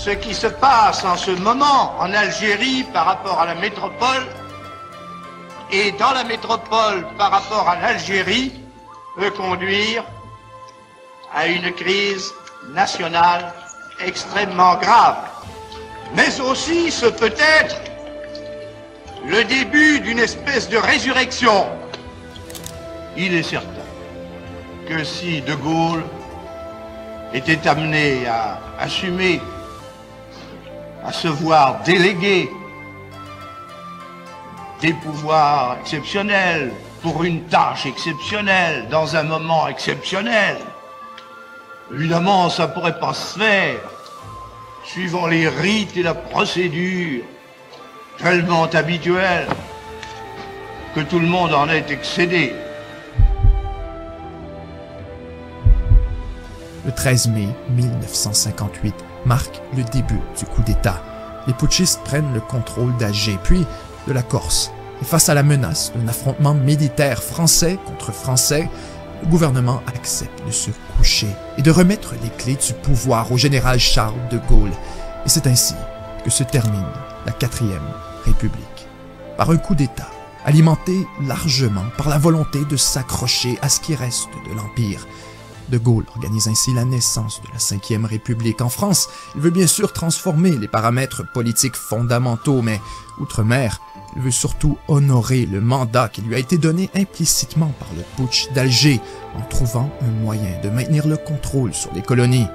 ce qui se passe en ce moment en Algérie par rapport à la métropole et dans la métropole par rapport à l'Algérie peut conduire à une crise nationale extrêmement grave. Mais aussi ce peut être le début d'une espèce de résurrection. Il est certain que si De Gaulle était amené à assumer, à se voir déléguer des pouvoirs exceptionnels pour une tâche exceptionnelle, dans un moment exceptionnel, évidemment, ça ne pourrait pas se faire suivant les rites et la procédure tellement habituels que tout le monde en est excédé. Le 13 mai 1958 marque le début du coup d'État. Les putschistes prennent le contrôle d'Alger, puis de la Corse. Et face à la menace d'un affrontement militaire français contre français, le gouvernement accepte de se coucher et de remettre les clés du pouvoir au général Charles de Gaulle. Et c'est ainsi que se termine la 4e République. Par un coup d'État, alimenté largement par la volonté de s'accrocher à ce qui reste de l'Empire. De Gaulle organise ainsi la naissance de la 5e République. En France, il veut bien sûr transformer les paramètres politiques fondamentaux, mais outre-mer, il veut surtout honorer le mandat qui lui a été donné implicitement par le putsch d'Alger en trouvant un moyen de maintenir le contrôle sur les colonies.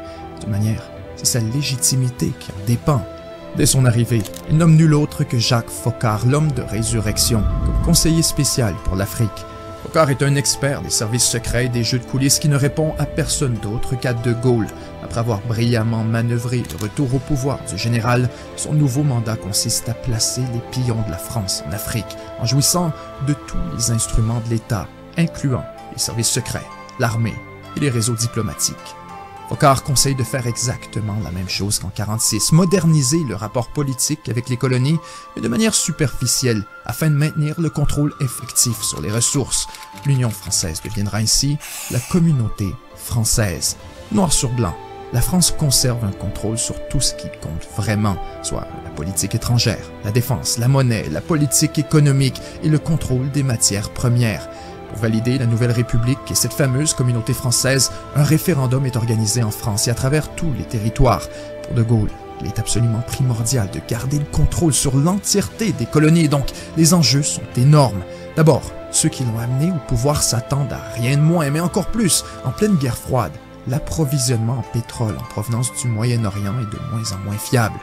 De manière, c'est sa légitimité qui en dépend. Dès son arrivée, il nomme nul autre que Jacques Foccart, l'homme de résurrection, comme conseiller spécial pour l'Afrique. Foccart est un expert des services secrets et des jeux de coulisses qui ne répond à personne d'autre qu'à De Gaulle. Après avoir brillamment manœuvré le retour au pouvoir du général, son nouveau mandat consiste à placer les pions de la France en Afrique, en jouissant de tous les instruments de l'État, incluant les services secrets, l'armée et les réseaux diplomatiques. Foccart conseille de faire exactement la même chose qu'en 1946, moderniser le rapport politique avec les colonies, mais de manière superficielle, afin de maintenir le contrôle effectif sur les ressources. L'Union française deviendra ainsi la communauté française. Noir sur blanc, la France conserve un contrôle sur tout ce qui compte vraiment, soit la politique étrangère, la défense, la monnaie, la politique économique et le contrôle des matières premières. Pour valider la nouvelle République et cette fameuse communauté française, un référendum est organisé en France et à travers tous les territoires. Pour De Gaulle, il est absolument primordial de garder le contrôle sur l'entièreté des colonies, donc les enjeux sont énormes. D'abord, ceux qui l'ont amené au pouvoir s'attendent à rien de moins, mais encore plus, en pleine guerre froide, l'approvisionnement en pétrole en provenance du Moyen-Orient est de moins en moins fiable.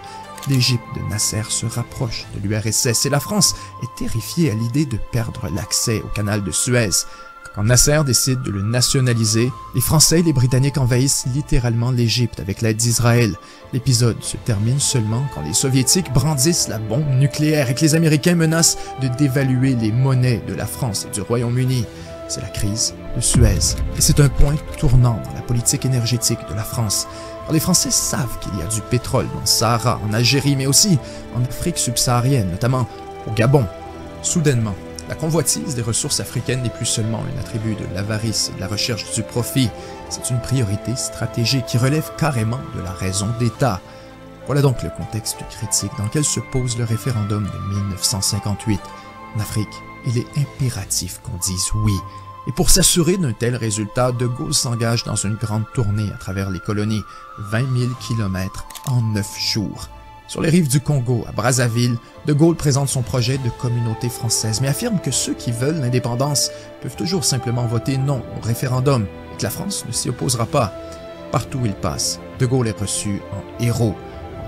L'Égypte de Nasser se rapproche de l'URSS et la France est terrifiée à l'idée de perdre l'accès au canal de Suez. Quand Nasser décide de le nationaliser, les Français et les Britanniques envahissent littéralement l'Égypte avec l'aide d'Israël. L'épisode se termine seulement quand les Soviétiques brandissent la bombe nucléaire et que les Américains menacent de dévaluer les monnaies de la France et du Royaume-Uni. C'est la crise de Suez. Et c'est un point tournant dans la politique énergétique de la France. Alors, les Français savent qu'il y a du pétrole dans le Sahara, en Algérie, mais aussi en Afrique subsaharienne, notamment au Gabon. Soudainement, la convoitise des ressources africaines n'est plus seulement un attribut de l'avarice et de la recherche du profit. C'est une priorité stratégique qui relève carrément de la raison d'État. Voilà donc le contexte critique dans lequel se pose le référendum de 1958. En Afrique, il est impératif qu'on dise oui. Et pour s'assurer d'un tel résultat, De Gaulle s'engage dans une grande tournée à travers les colonies, 20 000 km en 9 jours. Sur les rives du Congo, à Brazzaville, De Gaulle présente son projet de communauté française, mais affirme que ceux qui veulent l'indépendance peuvent toujours simplement voter non au référendum et que la France ne s'y opposera pas. Partout où il passe, De Gaulle est reçu en héros.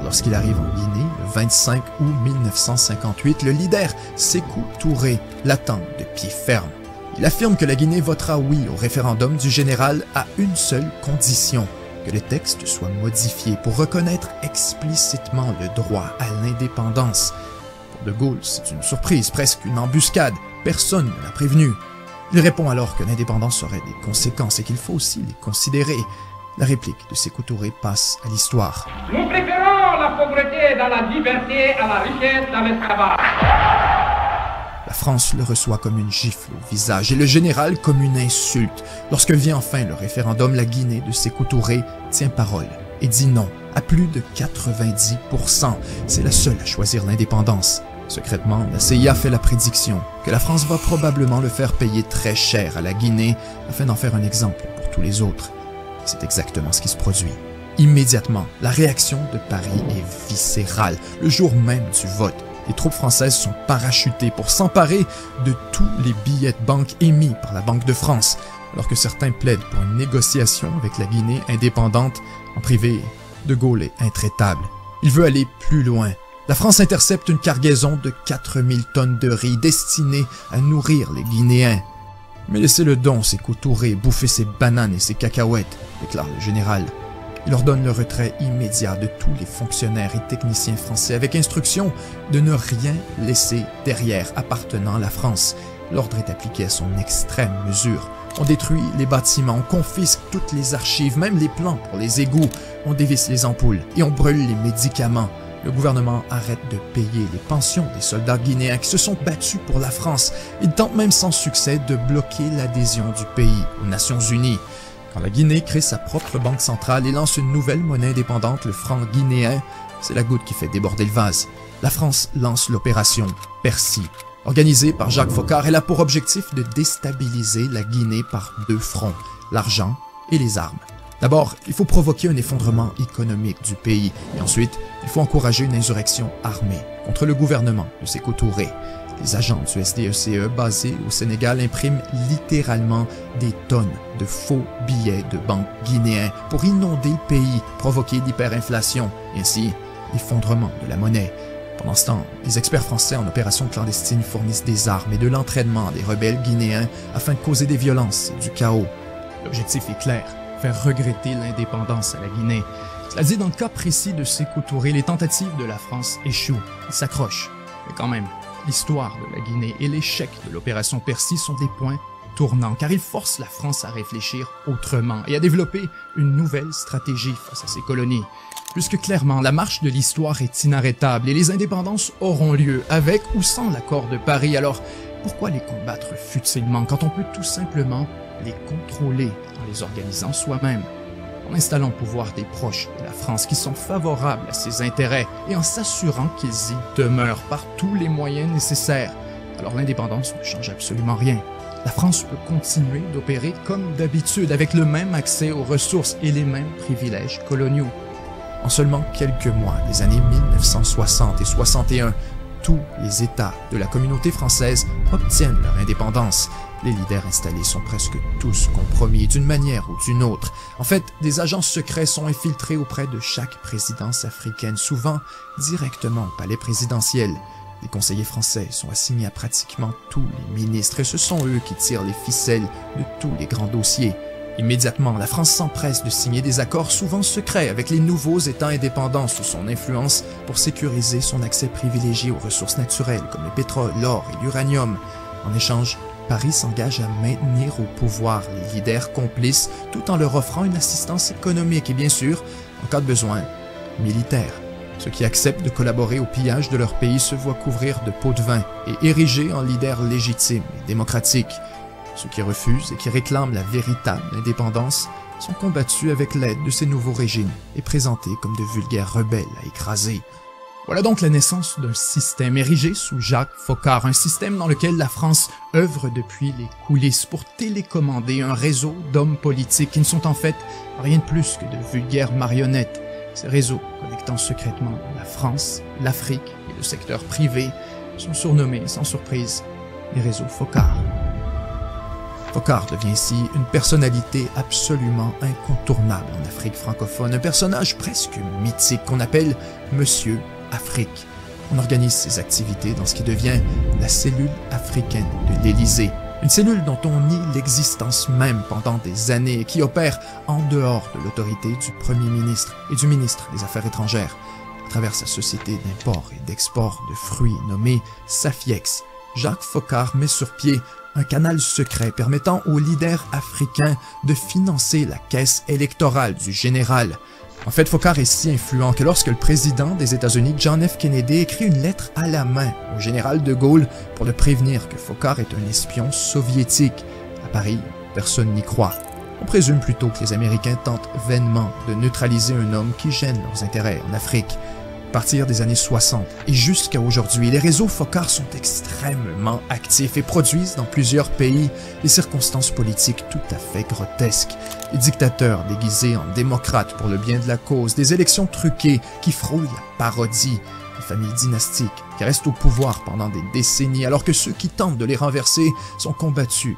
Lorsqu'il arrive en Guinée, le 25 août 1958, le leader Sékou Touré l'attend de pied ferme. Il affirme que la Guinée votera oui au référendum du général à une seule condition, que le texte soit modifié pour reconnaître explicitement le droit à l'indépendance. Pour De Gaulle, c'est une surprise, presque une embuscade. Personne ne l'a prévenu. Il répond alors que l'indépendance aurait des conséquences et qu'il faut aussi les considérer. La réplique de Sékou Touré passe à l'histoire. Nous préférons la pauvreté dans la liberté à la richesse dans l'esclavage. La France le reçoit comme une gifle au visage et le général comme une insulte. Lorsque vient enfin le référendum, la Guinée de Sékou Touré tient parole et dit non à plus de 90%. C'est la seule à choisir l'indépendance. Secrètement, la CIA fait la prédiction que la France va probablement le faire payer très cher à la Guinée afin d'en faire un exemple pour tous les autres. C'est exactement ce qui se produit. Immédiatement, la réaction de Paris est viscérale. Le jour même du vote, les troupes françaises sont parachutées pour s'emparer de tous les billets de banque émis par la Banque de France, alors que certains plaident pour une négociation avec la Guinée indépendante. En privé, De Gaulle est intraitable. Il veut aller plus loin. La France intercepte une cargaison de 4000 tonnes de riz destinée à nourrir les Guinéens. Mais laissez-le donc Sékou Touré bouffer ses bananes et ses cacahuètes, déclare le général. Il ordonne le retrait immédiat de tous les fonctionnaires et techniciens français avec instruction de ne rien laisser derrière appartenant à la France. L'ordre est appliqué à son extrême mesure. On détruit les bâtiments, on confisque toutes les archives, même les plans pour les égouts, on dévisse les ampoules et on brûle les médicaments. Le gouvernement arrête de payer les pensions des soldats guinéens qui se sont battus pour la France. Il tente même sans succès de bloquer l'adhésion du pays aux Nations Unies. Quand la Guinée crée sa propre banque centrale et lance une nouvelle monnaie indépendante, le franc guinéen, c'est la goutte qui fait déborder le vase. La France lance l'opération Percy. Organisée par Jacques Foccart, elle a pour objectif de déstabiliser la Guinée par deux fronts, l'argent et les armes. D'abord, il faut provoquer un effondrement économique du pays, et ensuite, il faut encourager une insurrection armée contre le gouvernement de Sékou Touré. Les agents du SDECE basés au Sénégal impriment littéralement des tonnes de faux billets de banque guinéens pour inonder le pays, provoquer l'hyperinflation et ainsi l'effondrement de la monnaie. Pendant ce temps, les experts français en opération clandestine fournissent des armes et de l'entraînement à des rebelles guinéens afin de causer des violences et du chaos. L'objectif est clair, faire regretter l'indépendance à la Guinée. Cela dit, dans le cas précis de Sékou Touré, les tentatives de la France échouent. Il s'accroche. Mais quand même, l'histoire de la Guinée et l'échec de l'opération Percy sont des points tournants, car ils forcent la France à réfléchir autrement et à développer une nouvelle stratégie face à ses colonies. Puisque clairement, la marche de l'histoire est inarrêtable et les indépendances auront lieu avec ou sans l'accord de Paris, alors pourquoi les combattre futilement quand on peut tout simplement les contrôler en les organisant soi-même, en installant au pouvoir des proches de la France qui sont favorables à ses intérêts et en s'assurant qu'ils y demeurent par tous les moyens nécessaires. Alors l'indépendance ne change absolument rien. La France peut continuer d'opérer comme d'habitude avec le même accès aux ressources et les mêmes privilèges coloniaux. En seulement quelques mois, les années 1960 et 61, tous les États de la communauté française obtiennent leur indépendance. Les leaders installés sont presque tous compromis d'une manière ou d'une autre. En fait, des agents secrets sont infiltrés auprès de chaque présidence africaine, souvent directement au palais présidentiel. Les conseillers français sont assignés à pratiquement tous les ministres et ce sont eux qui tirent les ficelles de tous les grands dossiers. Immédiatement, la France s'empresse de signer des accords souvent secrets avec les nouveaux États indépendants sous son influence pour sécuriser son accès privilégié aux ressources naturelles comme le pétrole, l'or et l'uranium. En échange, Paris s'engage à maintenir au pouvoir les leaders complices tout en leur offrant une assistance économique et bien sûr, en cas de besoin, militaire. Ceux qui acceptent de collaborer au pillage de leur pays se voient couvrir de pots de vin et érigés en leaders légitimes et démocratiques. Ceux qui refusent et qui réclament la véritable indépendance sont combattus avec l'aide de ces nouveaux régimes et présentés comme de vulgaires rebelles à écraser. Voilà donc la naissance d'un système érigé sous Jacques Foccart, un système dans lequel la France œuvre depuis les coulisses pour télécommander un réseau d'hommes politiques qui ne sont en fait rien de plus que de vulgaires marionnettes. Ces réseaux, connectant secrètement la France, l'Afrique et le secteur privé, sont surnommés, sans surprise, les réseaux Foccart. Foccart devient ici une personnalité absolument incontournable en Afrique francophone, un personnage presque mythique qu'on appelle Monsieur Afrique. On organise ses activités dans ce qui devient la cellule africaine de l'Élysée, une cellule dont on nie l'existence même pendant des années et qui opère en dehors de l'autorité du Premier ministre et du ministre des Affaires étrangères. À travers sa société d'import et d'export de fruits nommée Safiex, Jacques Foccart met sur pied un canal secret permettant aux leaders africains de financer la caisse électorale du général. En fait, Foccart est si influent que lorsque le président des États-Unis, John F. Kennedy, écrit une lettre à la main au général de Gaulle pour le prévenir que Foccart est un espion soviétique, à Paris, personne n'y croit. On présume plutôt que les Américains tentent vainement de neutraliser un homme qui gêne leurs intérêts en Afrique. À partir des années 60 et jusqu'à aujourd'hui, les réseaux Foccart sont extrêmement actifs et produisent dans plusieurs pays des circonstances politiques tout à fait grotesques. Des dictateurs déguisés en démocrates pour le bien de la cause, des élections truquées qui frôlent la parodie, des familles dynastiques qui restent au pouvoir pendant des décennies alors que ceux qui tentent de les renverser sont combattus